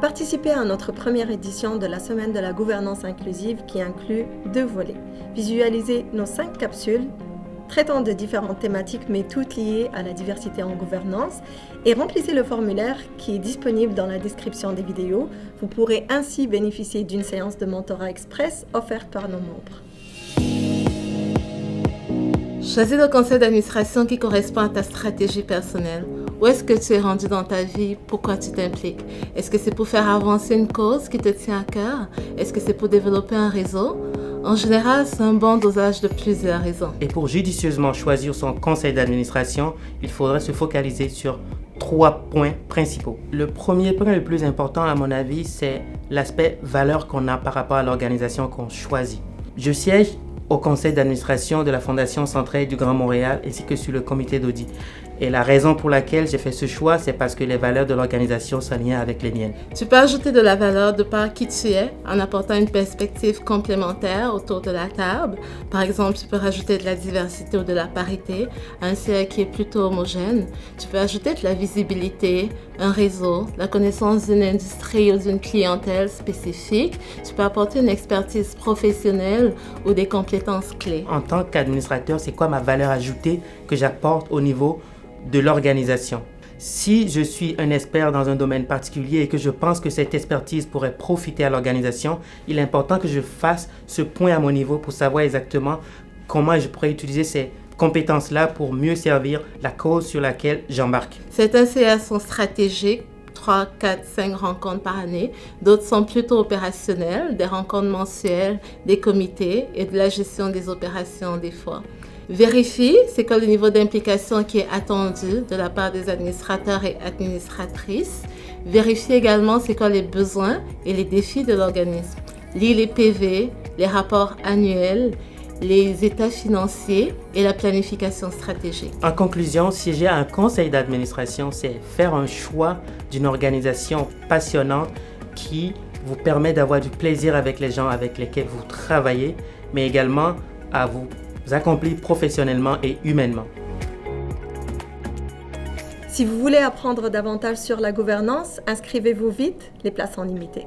Participez à notre première édition de la Semaine de la gouvernance inclusive qui inclut 2 volets. Visualisez nos 5 capsules traitant de différentes thématiques mais toutes liées à la diversité en gouvernance et remplissez le formulaire qui est disponible dans la description des vidéos. Vous pourrez ainsi bénéficier d'une séance de mentorat express offerte par nos membres. Choisis le conseil d'administration qui correspond à ta stratégie personnelle. Où est-ce que tu es rendu dans ta vie? Pourquoi tu t'impliques? Est-ce que c'est pour faire avancer une cause qui te tient à cœur? Est-ce que c'est pour développer un réseau? En général, c'est un bon dosage de plusieurs raisons. Et pour judicieusement choisir son conseil d'administration, il faudrait se focaliser sur 3 points principaux. Le premier point le plus important à mon avis, c'est l'aspect valeur qu'on a par rapport à l'organisation qu'on choisit. Je siège au conseil d'administration de la Fondation Centraide du Grand Montréal ainsi que sur le comité d'audit. Et la raison pour laquelle j'ai fait ce choix, c'est parce que les valeurs de l'organisation sont liées avec les miennes. Tu peux ajouter de la valeur de par qui tu es en apportant une perspective complémentaire autour de la table. Par exemple, tu peux rajouter de la diversité ou de la parité à un cercle qui est plutôt homogène. Tu peux ajouter de la visibilité, un réseau, la connaissance d'une industrie ou d'une clientèle spécifique. Tu peux apporter une expertise professionnelle ou des compétences clés. En tant qu'administrateur, c'est quoi ma valeur ajoutée que j'apporte au niveau de l'organisation? Si je suis un expert dans un domaine particulier et que je pense que cette expertise pourrait profiter à l'organisation, il est important que je fasse ce point à mon niveau pour savoir exactement comment je pourrais utiliser ces compétences-là pour mieux servir la cause sur laquelle j'embarque. Certains CA sont stratégiques, 3, 4, 5 rencontres par année. D'autres sont plutôt opérationnels, des rencontres mensuelles, des comités et de la gestion des opérations des fois. Vérifie c'est quoi le niveau d'implication qui est attendu de la part des administrateurs et administratrices. Vérifie également c'est quoi les besoins et les défis de l'organisme. Lis les PV, les rapports annuels, les états financiers et la planification stratégique. En conclusion, siéger à un conseil d'administration, c'est faire un choix d'une organisation passionnante qui vous permet d'avoir du plaisir avec les gens avec lesquels vous travaillez, mais également à vous accomplir professionnellement et humainement. Si vous voulez apprendre davantage sur la gouvernance, inscrivez-vous vite, les places sont limitées.